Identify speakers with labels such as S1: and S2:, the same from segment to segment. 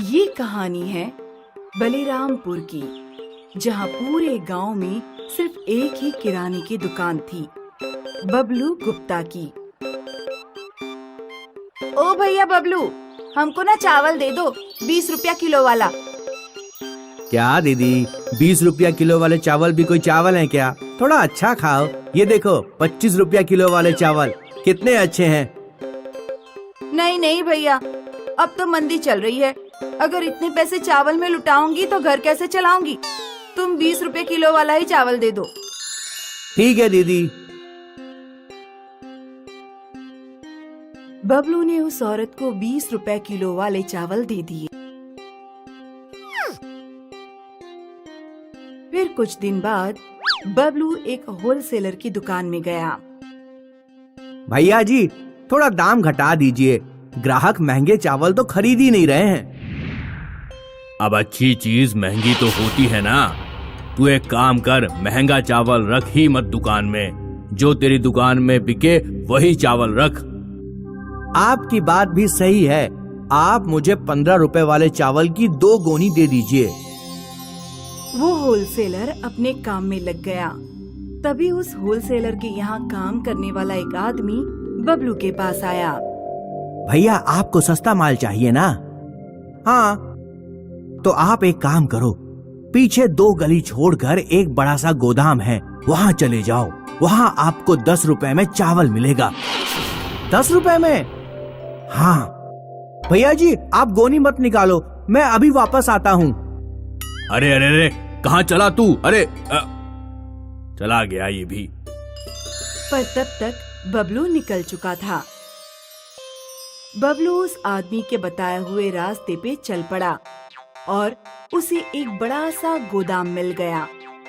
S1: ये कहानी है बलिरामपुर की, जहाँ पूरे गांव में सिर्फ एक ही किराने की दुकान थी, बबलू गुप्ता की। ओ भैया बबलू, हमको ना चावल दे दो, 20 रुपया किलो वाला।
S2: क्या दीदी, 20 रुपया किलो वाले चावल भी कोई चावल है क्या? थोड़ा अच्छा खाओ। ये देखो 25 रुपया किलो वाले चावल कितने अच्छे हैं।
S1: नहीं नहीं भैया, अब तो मंदी चल रही है, अगर इतने पैसे चावल में लुटाऊंगी तो घर कैसे चलाऊंगी? तुम 20 रुपए किलो वाला ही चावल दे दो।
S2: ठीक है दीदी।
S1: बबलू ने उस औरत को 20 रुपए किलो वाले चावल दे दिए। फिर कुछ दिन बाद बबलू एक होलसेलर की दुकान में गया।
S2: भैया जी, थोड़ा दाम घटा दीजिए, ग्राहक महंगे चावल तो खरीद ही नहीं रहे हैं।
S3: अब अच्छी चीज महंगी तो होती है ना। तू एक काम कर, महंगा चावल रख ही मत दुकान में, जो तेरी दुकान में बिके वही चावल रख।
S2: आपकी बात भी सही है, आप मुझे 15 रुपए वाले चावल की 2 गोनी दे दीजिए।
S1: वो होलसेलर अपने काम में लग गया। तभी उस होलसेलर के यहाँ काम करने वाला एक आदमी बबलू के पास आया।
S2: भैया, आपको सस्ता माल चाहिए ना? हाँ, तो आप एक काम करो, पीछे 2 गली छोड़कर एक बड़ा सा गोदाम है, वहाँ चले जाओ। वहाँ आपको 10 रुपए में चावल मिलेगा। 10 रुपए में? हाँ। भैया जी, आप गोनी मत निकालो, मैं अभी वापस आता हूँ।
S3: अरे अरे अरे, कहाँ चला तू? अरे चला गया ये भी।
S1: पर तब तक बबलू निकल चुका था। बबलू उस आदमी के बताए हुए रास्ते पे चल पड़ा और उसे एक बड़ा सा गोदाम मिल गया,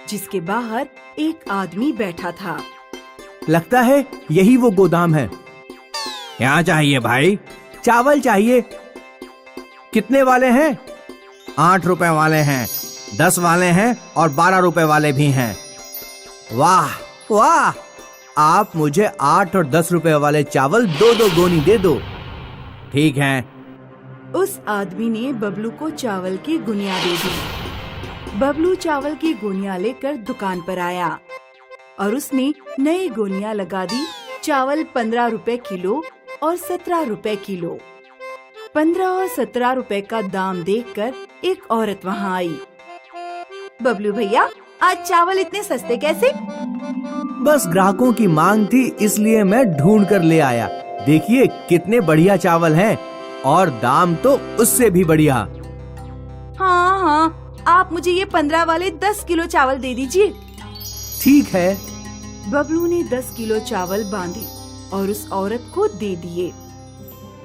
S1: जिसके बाहर एक आदमी बैठा था।
S2: लगता है यही वो गोदाम है। क्या चाहिए भाई? चावल चाहिए। कितने वाले हैं? 8 रुपए वाले हैं, 10 वाले हैं और 12 रुपए वाले भी हैं। वाह वाह, आप मुझे 8 और 10 रुपए वाले चावल 2-2 गोनी दे दो। ठीक है।
S1: उस आदमी ने बबलू को चावल की गुनिया दे दी। बबलू चावल की गुनिया लेकर दुकान पर आया और उसने नई गुनिया लगा दी। चावल 15 रुपए किलो और 17 रुपए किलो। 15 और 17 रुपए का दाम देखकर एक औरत वहाँ आई। बबलू भैया, आज चावल इतने सस्ते कैसे?
S2: बस ग्राहकों की मांग थी, इसलिए मैं ढूंढ कर ले आया। देखिए कितने बढ़िया चावल हैं और दाम तो उससे भी बढ़िया।
S1: हाँ हाँ, आप मुझे ये 15 वाले 10 किलो चावल दे दीजिए।
S2: ठीक है।
S1: बबलू ने 10 किलो चावल बांधे और उस औरत को दे दिए।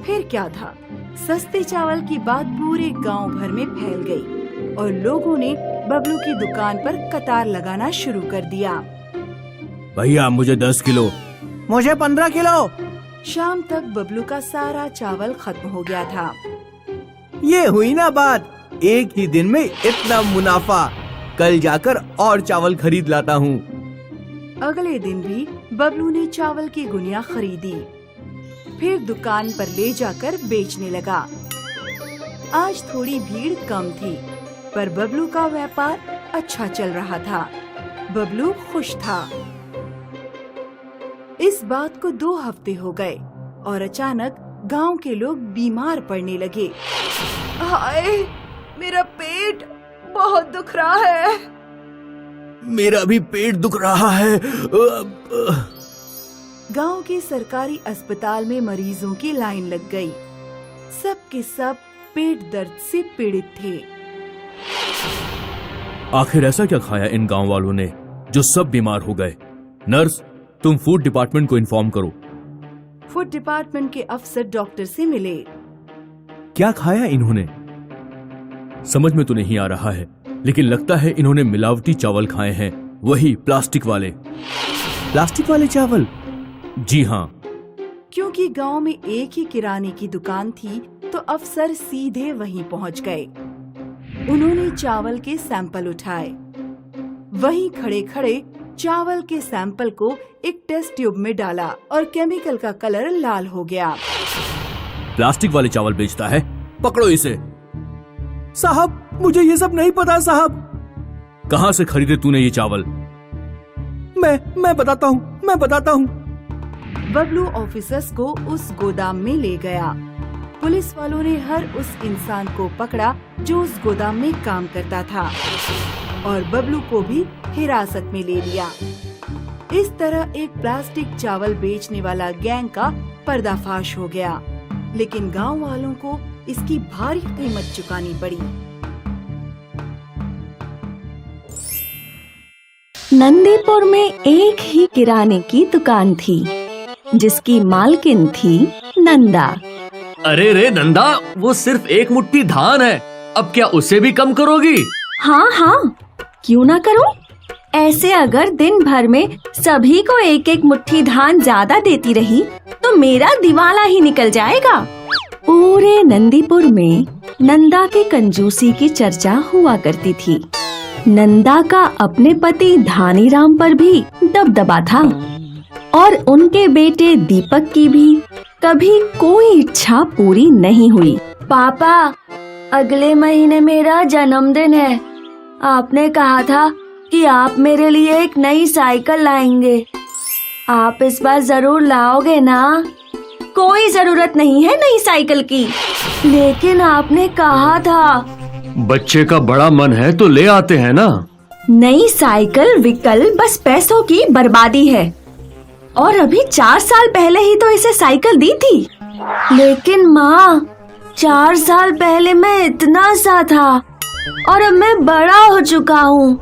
S1: फिर क्या था, सस्ते चावल की बात पूरे गांव भर में फैल गई और लोगों ने बबलू की दुकान पर कतार लगाना शुरू कर दिया।
S3: भैया, मुझे 10 किलो।
S2: मुझे 15 किलो।
S1: शाम तक बबलू का सारा चावल खत्म हो गया था।
S2: ये हुई ना बात, एक ही दिन में इतना मुनाफा। कल जाकर और चावल खरीद लाता हूँ।
S1: अगले दिन भी बबलू ने चावल की गुनिया खरीदी, फिर दुकान पर ले जाकर बेचने लगा। आज थोड़ी भीड़ कम थी, पर बबलू का व्यापार अच्छा चल रहा था। बबलू खुश था। इस बात को 2 हफ्ते हो गए और अचानक गांव के लोग बीमार पड़ने लगे। हाय, मेरा पेट बहुत दुख रहा है।
S3: मेरा भी पेट दुख रहा है।
S1: गांव के सरकारी अस्पताल में मरीजों की लाइन लग गई। सब के सब पेट दर्द से पीड़ित थे।
S3: आखिर ऐसा क्या खाया इन गांव वालों ने जो सब बीमार हो गए? नर्स, तुम फूड डिपार्टमेंट को इन्फॉर्म करो।
S1: फूड डिपार्टमेंट के अफसर डॉक्टर से मिले।
S3: क्या खाया इन्होंने? समझ में तो नहीं आ रहा है, लेकिन लगता है इन्होंने मिलावटी चावल खाए हैं, वही प्लास्टिक वाले।
S2: प्लास्टिक वाले चावल?
S3: जी हाँ।
S1: क्योंकि गांव में एक ही किराने की दुकान थी, तो अफसर सीधे वहीं पहुंच गए। उन्होंने चावल के सैंपल उठाए। वहीं खड़े खड़े चावल के सैंपल को एक टेस्ट ट्यूब में डाला और केमिकल का कलर लाल हो गया।
S3: प्लास्टिक वाले चावल बेचता है, पकड़ो इसे।
S2: साहब मुझे ये सब नहीं पता साहब।
S3: कहाँ से खरीदे तूने ये चावल?
S2: मैं बताता हूँ।
S1: बबलू ऑफिसर्स को उस गोदाम में ले गया। पुलिस वालों ने हर उस इंसान को पकड़ा जो उस गोदाम में काम करता था और बबलू को भी हिरासत में ले लिया। इस तरह एक प्लास्टिक चावल बेचने वाला गैंग का पर्दाफाश हो गया, लेकिन गांव वालों को इसकी भारी कीमत चुकानी पड़ी।
S4: नंदीपुर में एक ही किराने की दुकान थी जिसकी मालकिन थी नंदा।
S5: अरे रे नंदा, वो सिर्फ एक मुट्ठी धान है, अब क्या उसे भी कम करोगी?
S4: हाँ हाँ, क्यों ना करूं? ऐसे अगर दिन भर में सभी को एक एक मुट्ठी धान ज्यादा देती रही तो मेरा दिवाला ही निकल जाएगा। पूरे नंदीपुर में नंदा की कंजूसी की चर्चा हुआ करती थी। नंदा का अपने पति धानीराम पर भी दबदबा था और उनके बेटे दीपक की भी कभी कोई इच्छा पूरी नहीं हुई। पापा, अगले महीने मेरा जन्मदिन है। आपने कहा था कि आप मेरे लिए एक नई साइकिल लाएंगे। आप इस बार जरूर लाओगे ना? कोई जरूरत नहीं है नई साइकिल की, लेकिन आपने कहा था।
S5: बच्चे का बड़ा मन है तो ले आते हैं ना।
S4: नई साइकिल विकल्प बस पैसों की बर्बादी है और अभी 4 साल पहले ही तो इसे साइकिल दी थी। लेकिन माँ, 4 साल पहले मैं इतना सा था और अब मैं बड़ा हो चुका हूँ।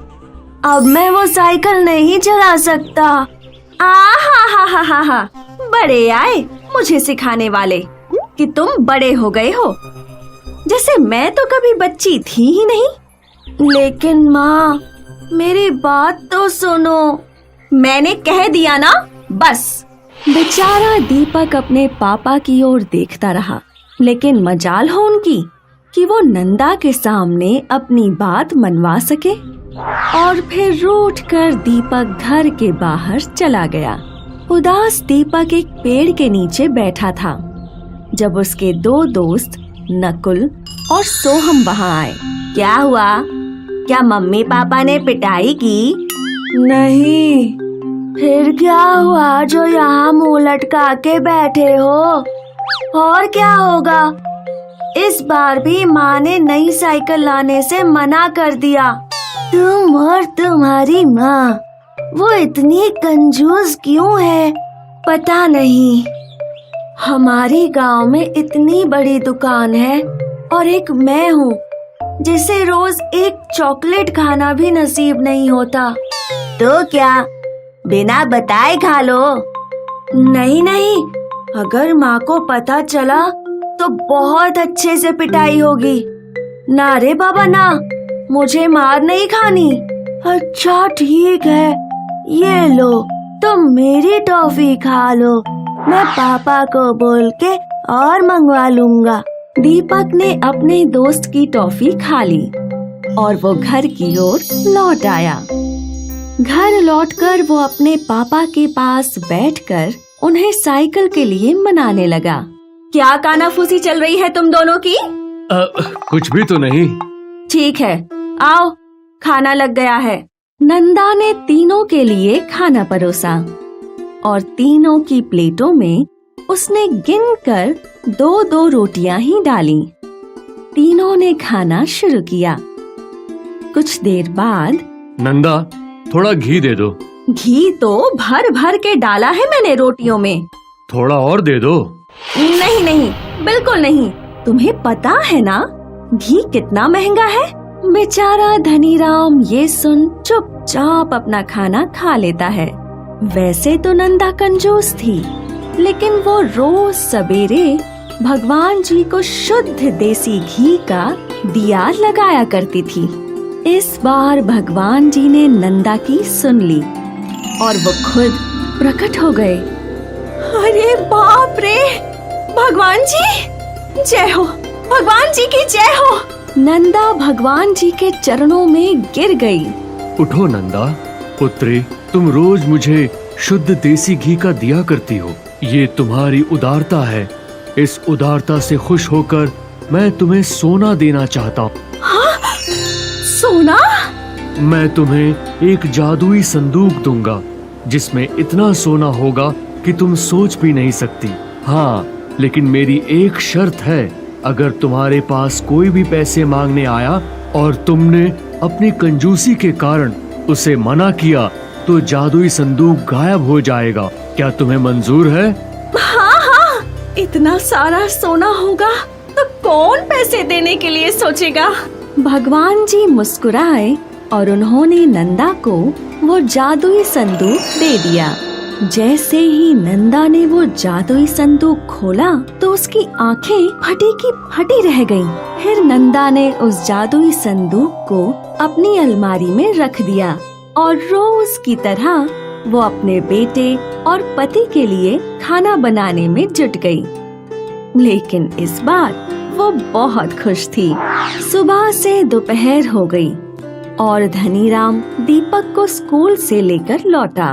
S4: अब मैं वो साइकिल नहीं चला सकता। हा, बड़े आए मुझे सिखाने वाले कि तुम बड़े हो गए हो, जैसे मैं तो कभी बच्ची थी ही नहीं। लेकिन माँ, मेरी बात तो सुनो। मैंने कह दिया ना, बस। बेचारा दीपक अपने पापा की ओर देखता रहा, लेकिन मजाल हो उनकी कि वो नंदा के सामने अपनी बात मनवा सके। और फिर रूठ कर दीपक घर के बाहर चला गया। उदास दीपक एक पेड़ के नीचे बैठा था जब उसके 2 दोस्त नकुल और सोहम वहाँ आए। क्या हुआ? क्या मम्मी पापा ने पिटाई की? नहीं। फिर क्या हुआ जो यहाँ मुँह लटका के बैठे हो? और क्या होगा? इस बार भी माँ ने नई साइकिल लाने से मना कर दिया। तुम और तुम्हारी माँ, वो इतनी कंजूस क्यों है? पता नहीं। हमारी गांव में इतनी बड़ी दुकान है और एक मैं हूँ जिसे रोज एक चॉकलेट खाना भी नसीब नहीं होता। तो क्या बिना बताए खा लो? नहीं, अगर माँ को पता चला तो बहुत अच्छे से पिटाई होगी। ना रे बाबा ना, मुझे मार नहीं खानी। अच्छा ठीक है, ये लो, तुम मेरी टॉफी खा लो। मैं पापा को बोल के और मंगवा लूंगा। दीपक ने अपने दोस्त की टॉफी खा ली और वो घर की ओर लौट आया। घर लौटकर वो अपने पापा के पास बैठकर उन्हें साइकिल के लिए मनाने लगा। क्या कानाफूसी चल रही है तुम दोनों की?
S5: कुछ भी तो नहीं।
S4: ठीक है, आओ, खाना लग गया है। नंदा ने तीनों के लिए खाना परोसा और तीनों की प्लेटों में उसने गिनकर 2-2 रोटियां ही डाली। तीनों ने खाना शुरू किया। कुछ देर बाद,
S5: नंदा, थोड़ा घी दे दो।
S4: घी तो भर भर के डाला है मैंने रोटियों में।
S5: थोड़ा और दे दो।
S4: नहीं, बिल्कुल नहीं। तुम्हें पता है ना घी कितना महंगा है? बेचारा धनीराम ये सुन चुपचाप अपना खाना खा लेता है। वैसे तो नंदा कंजूस थी, लेकिन वो रोज सवेरे भगवान जी को शुद्ध देसी घी का दिया लगाया करती थी। इस बार भगवान जी ने नंदा की सुन ली और वो खुद प्रकट हो गए। अरे बाप रे! भगवान जी, जय हो! भगवान जी की जय हो! नंदा भगवान जी के चरणों में गिर गई।
S5: उठो नंदा, पुत्री, तुम रोज मुझे शुद्ध देसी घी का दिया करती हो। ये तुम्हारी उदारता है। इस उदारता से खुश होकर मैं तुम्हें सोना देना चाहता हूँ।
S4: सोना?
S5: मैं तुम्हें एक जादुई संदूक दूंगा जिसमें इतना सोना होगा कि तुम सोच भी नहीं सकती। हाँ, लेकिन मेरी एक शर्त है, अगर तुम्हारे पास कोई भी पैसे मांगने आया और तुमने अपनी कंजूसी के कारण उसे मना किया तो जादुई संदूक गायब हो जाएगा। क्या तुम्हें मंजूर है?
S4: हाँ हाँ, इतना सारा सोना होगा तो कौन पैसे देने के लिए सोचेगा। भगवान जी मुस्कुराए और उन्होंने नंदा को वो जादुई संदूक दे दिया। जैसे ही नंदा ने वो जादुई संदूक खोला तो उसकी आंखें फटी की फटी रह गईं। फिर नंदा ने उस जादुई संदूक को अपनी अलमारी में रख दिया और रोज की तरह वो अपने बेटे और पति के लिए खाना बनाने में जुट गई। लेकिन इस बार वो बहुत खुश थी। सुबह से दोपहर हो गई और धनीराम दीपक को स्कूल से लेकर लौटा।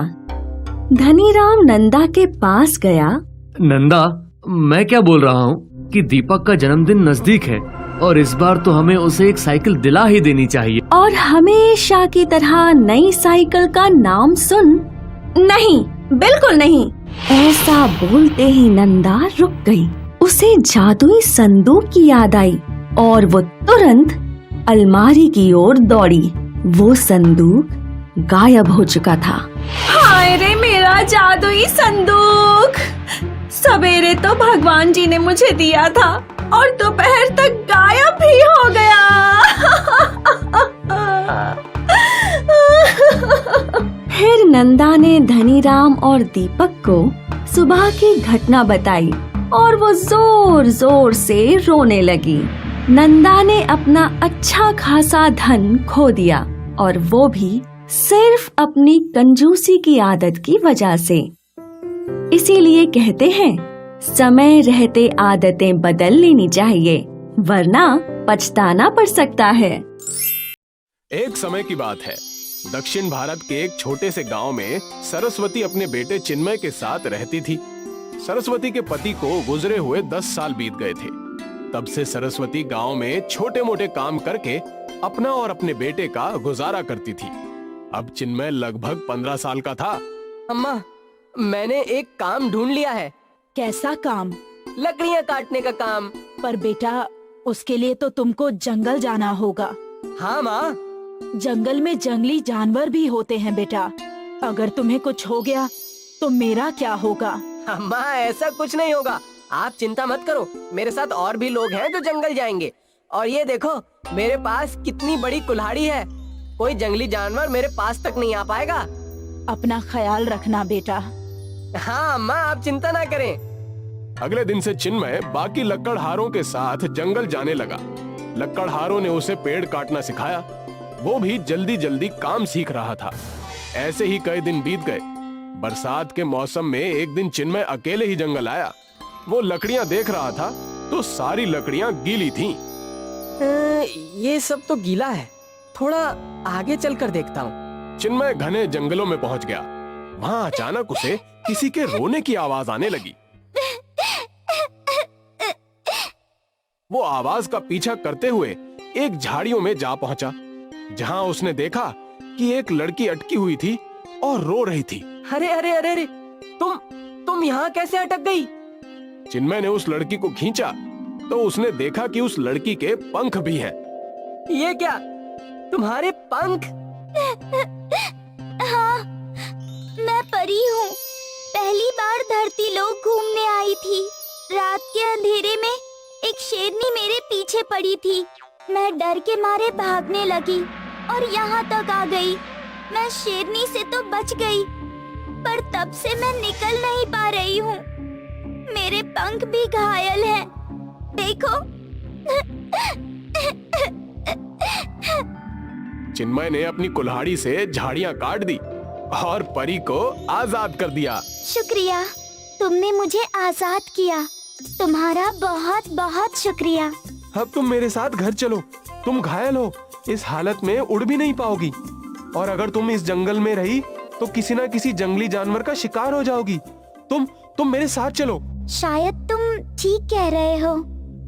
S4: धनीराम नंदा के पास गया।
S5: नंदा, मैं क्या बोल रहा हूँ कि दीपक का जन्मदिन नजदीक है और इस बार तो हमें उसे एक साइकिल दिला ही देनी चाहिए।
S4: और हमेशा की तरह नई साइकिल का नाम सुन। नहीं, बिल्कुल नहीं। ऐसा बोलते ही नंदा रुक गई। उसे जादुई संदूक की याद आई और वो तुरंत अलमारी की ओर दौड़ी। वो संदूक गायब हो चुका था। हाय रे मेरा जादुई संदूक! सवेरे तो भगवान जी ने मुझे दिया था और दोपहर तक गायब भी हो गया। फिर नंदा ने धनीराम और दीपक को सुबह की घटना बताई और वो जोर जोर से रोने लगी। नंदा ने अपना अच्छा खासा धन खो दिया और वो भी सिर्फ अपनी कंजूसी की आदत की वजह से। इसीलिए कहते हैं, समय रहते आदतें बदल लेनी चाहिए, वरना पछताना पड़ सकता है।
S6: एक समय की बात है, दक्षिण भारत के एक छोटे से गांव में सरस्वती अपने बेटे चिन्मय के साथ रहती थी। सरस्वती के पति को गुजरे हुए 10 साल बीत गए थे। तब से सरस्वती गांव में छोटे मोटे काम करके अपना और अपने बेटे का गुजारा करती थी। अब चिन्मय लगभग 15 साल का था।
S7: अम्मा, मैंने एक काम ढूंढ लिया है।
S8: कैसा काम?
S7: लकड़ियाँ काटने का काम।
S8: पर बेटा, उसके लिए तो तुमको जंगल जाना होगा।
S7: हाँ माँ।
S8: जंगल में जंगली जानवर भी होते हैं बेटा। अगर तुम्हें कुछ हो गया तो मेरा क्या होगा?
S7: अम्मा, ऐसा कुछ नहीं होगा, आप चिंता मत करो। मेरे साथ और भी लोग हैं जो जंगल जाएंगे। और ये देखो, मेरे पास कितनी बड़ी कुल्हाड़ी है। कोई जंगली जानवर मेरे पास तक नहीं आ पाएगा।
S8: अपना ख्याल रखना बेटा।
S7: हाँ अम्मा, आप चिंता ना करें।
S6: अगले दिन से चिन्मय बाकी लकड़हारों के साथ जंगल जाने लगा। लकड़हारों ने उसे पेड़ काटना सिखाया। वो भी जल्दी जल्दी काम सीख रहा था। ऐसे ही कई दिन बीत गए। बरसात के मौसम में एक दिन चिन्मय अकेले ही जंगल आया। वो लकड़ियां देख रहा था तो सारी लकड़ियां गीली थीं।
S7: ये सब तो गीला है, थोड़ा आगे चलकर देखता हूँ।
S6: चिन्मय घने जंगलों में पहुंच गया। वहाँ अचानक उसे किसी के रोने की आवाज आने लगी। वो आवाज का पीछा करते हुए एक झाड़ियों में जा पहुंचा, जहां उसने देखा कि एक लड़की अटकी हुई थी और रो रही थी।
S7: अरे अरे अरे अरे, तुम यहाँ कैसे अटक गई?
S6: चिन्मय ने उस लड़की को खींचा तो उसने देखा कि उस लड़की के पंख भी हैं।
S7: ये क्या, तुम्हारे पंख?
S9: हाँ, मैं परी हूँ। पहली बार धरती लोक घूमने आई थी। रात के अंधेरे में एक शेरनी मेरे पीछे पड़ी थी। मैं डर के मारे भागने लगी और यहाँ तक आ गई। मैं शेरनी से तो बच गई, पर तब से मैं निकल नहीं पा रही हूँ। मेरे पंख भी घायल हैं। देखो।
S6: चिन्मय ने अपनी कुल्हाड़ी से झाड़ियां काट दी और परी को आजाद कर दिया।
S9: शुक्रिया, तुमने मुझे आजाद किया। तुम्हारा बहुत बहुत शुक्रिया।
S6: अब तुम मेरे साथ घर चलो। तुम घायल हो, इस हालत में उड़ भी नहीं पाओगी, और अगर तुम इस जंगल में रही तो किसी न किसी जंगली जानवर का शिकार हो जाओगी। तुम मेरे साथ चलो।
S9: शायद तुम ठीक कह रहे हो।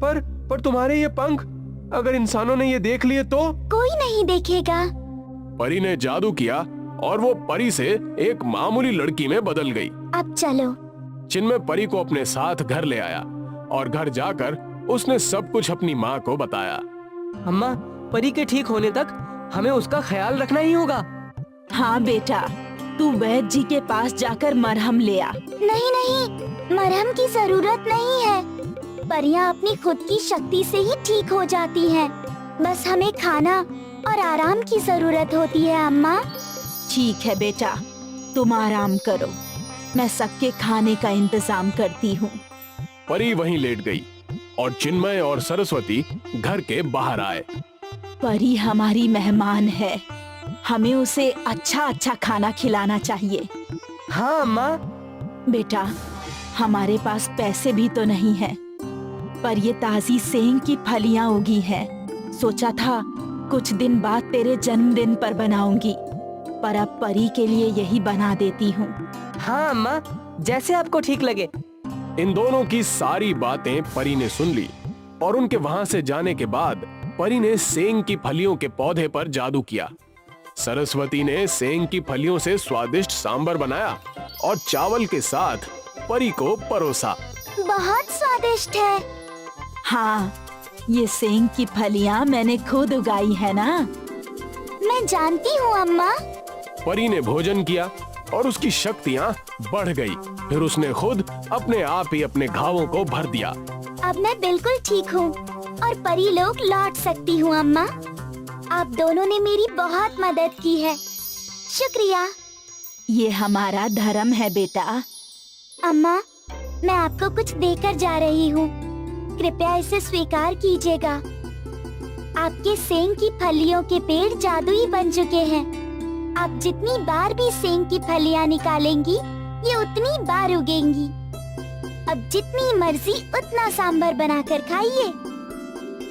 S6: पर तुम्हारे ये पंख, अगर इंसानों ने ये देख लिए तो?
S9: कोई नहीं देखेगा।
S6: परी ने जादू किया और वो परी से एक मामूली लड़की में बदल गई।
S9: अब चलो।
S6: चिन्मय परी को अपने साथ घर ले आया और घर जाकर उसने सब कुछ अपनी माँ को बताया।
S7: अम्मा, परी के ठीक होने तक हमें उसका ख्याल रखना ही होगा।
S8: हाँ बेटा, तू वैद्य जी के पास जाकर मरहम ले आ।
S9: नहीं नहीं, मरहम की जरूरत नहीं है। परियां अपनी खुद की शक्ति से ही ठीक हो जाती हैं। बस हमें खाना और आराम की जरूरत होती है अम्मा।
S8: ठीक है बेटा, तुम आराम करो, मैं सबके खाने का इंतजाम करती हूँ।
S6: परी वहीं लेट गई और चिन्मय और सरस्वती घर के बाहर आए।
S8: परी हमारी मेहमान है, हमें उसे अच्छा अच्छा खाना खिलाना चाहिए।
S7: हाँ अम्मा।
S8: बेटा, हमारे पास पैसे भी तो नहीं है, पर ये ताजी सेंग की फलियां उगी हैं। सोचा था कुछ दिन बाद तेरे जन्मदिन पर बनाऊंगी, पर अब परी के लिए यही बना देती हूँ।
S7: हाँ अम्मा, जैसे आपको ठीक लगे।
S6: इन दोनों की सारी बातें परी ने सुन ली और उनके वहां से जाने के बाद परी ने सेंग की फलियों के पौधे पर जादू किया। सरस्वती ने सेंग की फलियों से स्वादिष्ट सांबर बनाया और चावल के साथ परी को परोसा।
S9: बहुत स्वादिष्ट है।
S8: हाँ, ये सेंग की फलियां मैंने खुद उगाई है ना।
S9: मैं जानती हूँ अम्मा।
S6: परी ने भोजन किया और उसकी शक्तियाँ बढ़ गई। फिर उसने खुद अपने आप ही अपने घावों को भर दिया।
S9: अब मैं बिल्कुल ठीक हूँ और परी लोग लौट सकती हूँ अम्मा। आप दोनों ने मेरी बहुत मदद की है, शुक्रिया।
S8: ये हमारा धर्म है बेटा।
S9: अम्मा, मैं आपको कुछ देकर जा रही हूँ, कृपया इसे स्वीकार कीजिएगा। आपके सेंग की फलियों के पेड़ जादुई बन चुके हैं। आप जितनी बार भी सेंग की फलियां निकालेंगी, ये उतनी बार उगेंगी। अब जितनी मर्जी उतना सांभर बनाकर खाइए।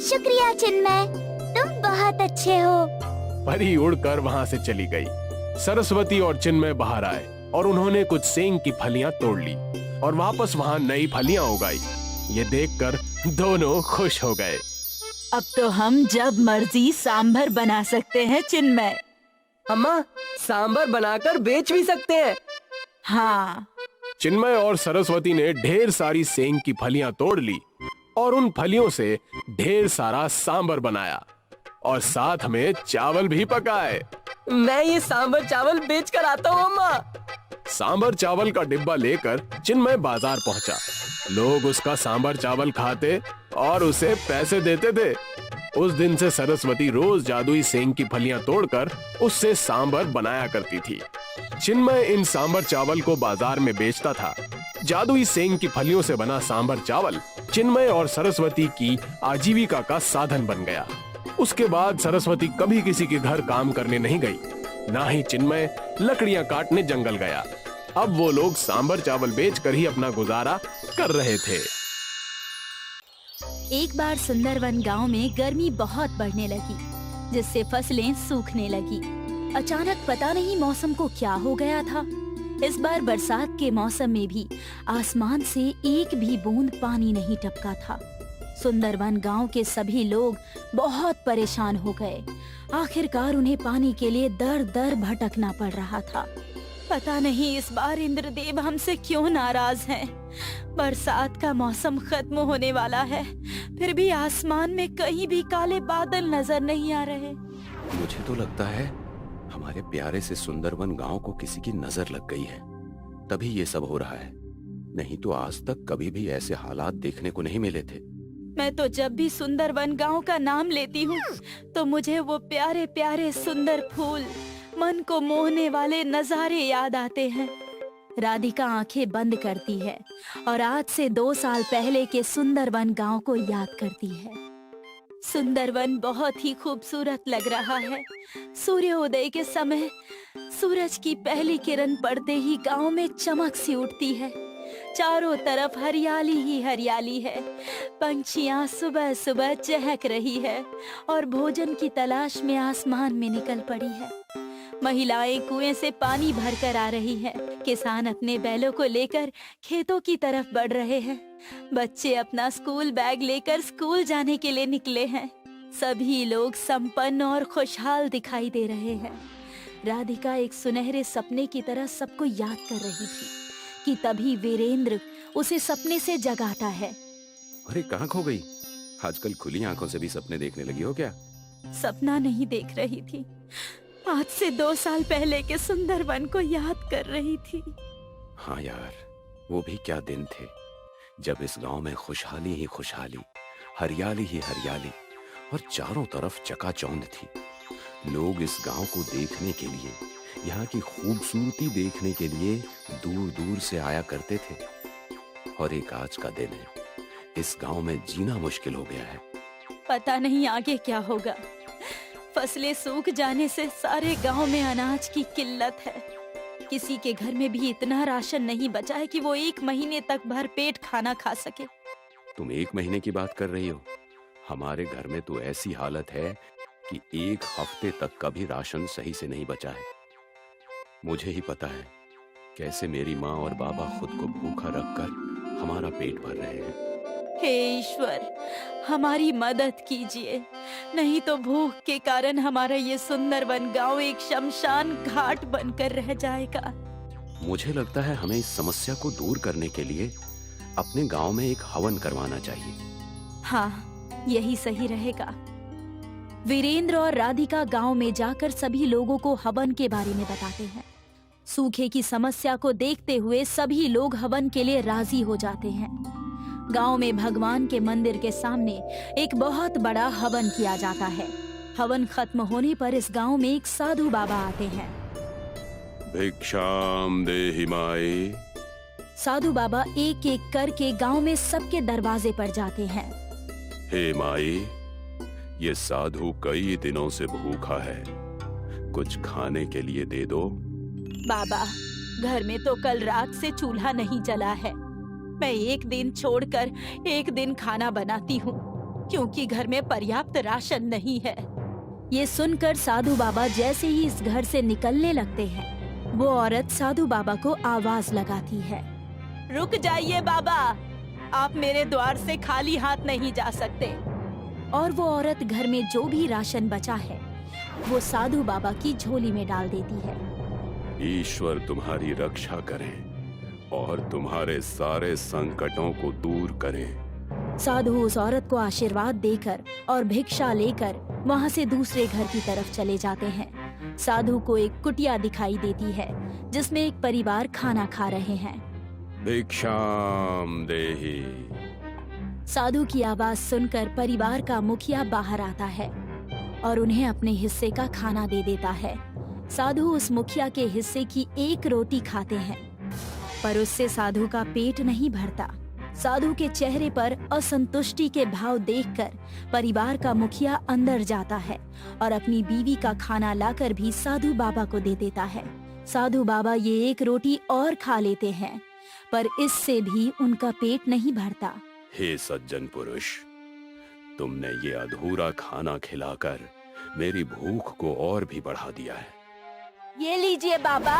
S9: शुक्रिया चिन्मय, तुम बहुत अच्छे हो।
S6: परी उड़कर वहां से चली गई। सरस्वती और चिन्मय बाहर आए और उन्होंने कुछ सेंग की फलियां तोड़ ली और वापस वहां नई फलियां उगाई। ये देखकर दोनों खुश हो गए।
S8: अब तो हम जब मर्जी सांभर बना सकते हैं चिन्मय।
S7: अम्मा, सांबर बनाकर बेच भी सकते हैं।
S8: हाँ।
S6: चिन्मय और सरस्वती ने ढेर सारी सेंग की फलियां तोड़ ली और उन फलियों से ढेर सारा सांबर बनाया और साथ में चावल भी पकाए।
S7: मैं ये सांबर चावल बेच कर आता हूँ अम्मा।
S6: सांबर चावल का डिब्बा लेकर चिन्मय बाजार पहुंचा। लोग उसका सांबर चावल खाते और उसे पैसे देते थे। उस दिन से सरस्वती रोज जादुई सेंग की फलियां तोड़कर उससे सांबर बनाया करती थी। चिन्मय इन सांबर चावल को बाजार में बेचता था। जादुई सेंग की फलियों से बना सांबर चावल चिन्मय और सरस्वती की आजीविका का साधन बन गया। उसके बाद सरस्वती कभी किसी के घर काम करने नहीं गई, ना ही चिन्मय लकड़ियां काटने जंगल गया। अब वो लोग सांबर चावल बेचकर ही अपना गुजारा कर रहे थे।
S10: एक बार सुंदरवन गांव में गर्मी बहुत बढ़ने लगी, जिससे फसलें सूखने लगी। अचानक पता नहीं मौसम को क्या हो गया था। इस बार बरसात के मौसम में भी आसमान से एक भी बूंद पानी नहीं टपका था। सुंदरवन गांव के सभी लोग बहुत परेशान हो गए। आखिरकार उन्हें पानी के लिए दर दर भटकना पड़ रहा था।
S8: पता नहीं इस बार इंद्रदेव हमसे क्यों नाराज हैं। बरसात का मौसम खत्म होने वाला है, फिर भी आसमान में कहीं भी काले बादल नजर नहीं आ रहे।
S11: मुझे तो लगता है हमारे प्यारे से सुंदरवन गांव को किसी की नजर लग गई है, तभी ये सब हो रहा है। नहीं तो आज तक कभी भी ऐसे हालात देखने को नहीं मिले थे।
S8: मैं तो जब भी सुंदरवन गांव का नाम लेती हूँ तो मुझे वो प्यारे प्यारे सुंदर फूल, मन को मोहने वाले नजारे याद आते हैं।
S10: राधिका आंखें बंद करती है और आज से 2 साल पहले के सुंदरवन गांव को याद करती है।
S8: सुंदरवन बहुत ही खूबसूरत लग रहा है। सूर्योदय के समय सूरज की पहली किरण पड़ते ही गांव में चमक सी उठती है। चारों तरफ हरियाली ही हरियाली है। पंछियां सुबह सुबह चहक रही है और भोजन की तलाश में आसमान में निकल पड़ी है। महिलाएं कुएं से पानी भरकर आ रही हैं। किसान अपने बैलों को लेकर खेतों की तरफ बढ़ रहे हैं। बच्चे अपना स्कूल बैग लेकर स्कूल जाने के लिए निकले हैं।
S10: सभी लोग संपन्न और खुशहाल दिखाई दे रहे हैं। राधिका एक सुनहरे सपने की तरह सबको याद कर रही थी कि तभी वीरेंद्र उसे सपने से जगाता है।
S11: अरे कहाँ खो गई? आजकल खुली आंखों से भी सपने देखने लगी हो क्या?
S10: सपना नहीं देख रही थी, आज से 2 साल पहले के सुंदरवन को याद कर रही थी।
S11: हाँ यार, वो भी क्या दिन थे जब इस गांव में खुशहाली ही खुशहाली, हरियाली ही हरियाली और चारों तरफ चकाचौंध थी। लोग इस गांव को देखने के लिए, यहाँ की खूबसूरती देखने के लिए दूर दूर से आया करते थे। और एक आज का दिन है, इस गांव में जीना मुश्किल हो गया है।
S10: पता नहीं आगे क्या होगा। फसलें सूख जाने से सारे गांव में अनाज की किल्लत है। किसी के घर में भी इतना राशन नहीं बचा है कि वो 1 महीने तक भरपेट खाना खा सके।
S11: तुम 1 महीने की बात कर रही हो? हमारे घर में तो ऐसी हालत है कि 1 हफ्ते तक का भी राशन सही से नहीं बचा है। मुझे ही पता है कैसे मेरी माँ और बाबा खुद को भूखा रखकर हमारा पेट भर रहे हैं।
S10: हे ईश्वर, हमारी मदद कीजिए, नहीं तो भूख के कारण हमारा ये सुंदरवन गांव एक शमशान घाट बनकर रह जाएगा।
S11: मुझे लगता है हमें इस समस्या को दूर करने के लिए अपने गांव में एक हवन करवाना चाहिए।
S10: हाँ, यही सही रहेगा। वीरेंद्र और राधिका गांव में जाकर सभी लोगों को हवन के बारे में बताते हैं। सूखे की समस्या को देखते हुए सभी लोग हवन के लिए राजी हो जाते हैं। गांव में भगवान के मंदिर के सामने एक बहुत बड़ा हवन किया जाता है। हवन खत्म होने पर इस गांव में एक साधु बाबा आते हैं।
S11: भिक्षाम देहि माई।
S10: साधु बाबा एक एक करके गांव में सबके दरवाजे पर जाते हैं।
S11: हे माई, ये साधु कई दिनों से भूखा है, कुछ खाने के लिए दे दो।
S10: बाबा, घर में तो कल रात से चूल्हा नहीं जला है। मैं एक दिन छोड़कर एक दिन खाना बनाती हूँ, क्योंकि घर में पर्याप्त राशन नहीं है। ये सुनकर साधु बाबा जैसे ही इस घर से निकलने लगते हैं, वो औरत साधु बाबा को आवाज लगाती है। रुक जाइए बाबा, आप मेरे द्वार से खाली हाथ नहीं जा सकते। और वो औरत घर में जो भी राशन बचा है वो साधु बाबा की झोली में डाल देती है।
S11: ईश्वर तुम्हारी रक्षा करें और तुम्हारे सारे संकटों को दूर करें।
S10: साधु उस औरत को आशीर्वाद देकर और भिक्षा लेकर वहाँ से दूसरे घर की तरफ चले जाते हैं। साधु को एक कुटिया दिखाई देती है जिसमें एक परिवार खाना खा रहे हैं।
S11: भिक्षाम देहि।
S10: साधु की आवाज सुनकर परिवार का मुखिया बाहर आता है और उन्हें अपने हिस्से का खाना दे देता है। साधु उस मुखिया के हिस्से की 1 रोटी खाते हैं, पर उससे साधु का पेट नहीं भरता। साधु के चेहरे पर असंतुष्टि के भाव देखकर परिवार का मुखिया अंदर जाता है और अपनी बीवी का खाना लाकर भी साधु बाबा को दे देता है। साधु बाबा ये 1 रोटी और खा लेते हैं, पर इससे भी उनका पेट नहीं भरता।
S11: हे सज्जन पुरुष, तुमने ये अधूरा खाना खिलाकर मेरी भूख को और भी बढ़ा दिया है।
S10: ये लीजिए बाबा,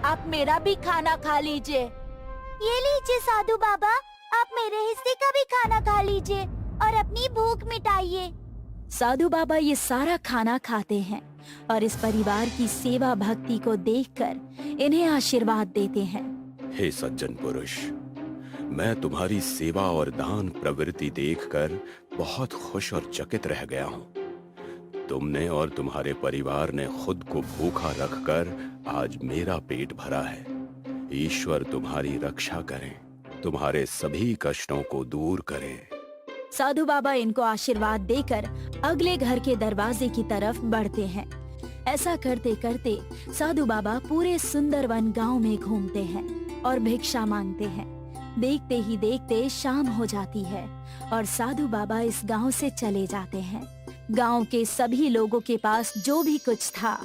S10: आप मेरा भी खाना खा लीजिए।
S9: ये लीजिए साधु बाबा, आप मेरे हिस्से का भी खाना खा लीजिए और अपनी भूख मिटाइए।
S10: साधु बाबा ये सारा खाना खाते हैं और इस परिवार की सेवा भक्ति को देखकर इन्हें आशीर्वाद देते हैं।
S11: हे सज्जन पुरुष, मैं तुम्हारी सेवा और दान प्रवृत्ति देखकर बहुत खुश और चकित रह गया हूँ। तुमने और तुम्हारे परिवार ने खुद को भूखा रखकर आज मेरा पेट भरा है। ईश्वर तुम्हारी रक्षा करें, तुम्हारे सभी कष्टों को दूर करें।
S10: साधु बाबा इनको आशीर्वाद देकर अगले घर के दरवाजे की तरफ बढ़ते हैं। ऐसा करते करते साधु बाबा पूरे सुंदरवन गांव में घूमते हैं और भिक्षा मांगते हैं। देखते ही देखते शाम हो जाती है और साधु बाबा इस गांव से चले जाते हैं। गांव के सभी लोगों के पास जो भी कुछ था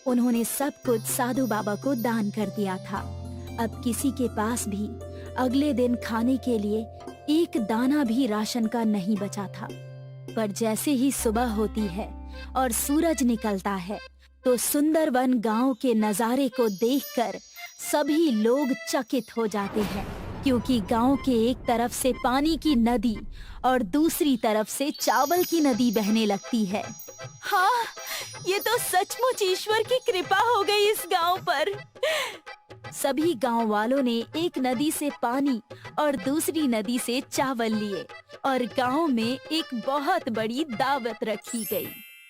S10: उन्होंने सब कुछ साधु बाबा को दान कर दिया था। अब किसी के पास भी अगले दिन खाने के लिए 1 दाना भी राशन का नहीं बचा था। पर जैसे ही सुबह होती है और सूरज निकलता है तो सुंदरवन गांव के नजारे को देखकर सभी लोग चकित हो जाते हैं। क्योंकि गांव के एक तरफ से पानी की नदी और दूसरी तरफ से चावल की नदी बहने लगती है।
S8: हाँ, ये तो सचमुच ईश्वर की कृपा हो गई इस गांव पर।
S10: सभी गांव वालों ने एक नदी से पानी और दूसरी नदी से चावल लिए और गांव में एक बहुत बड़ी दावत रखी गई।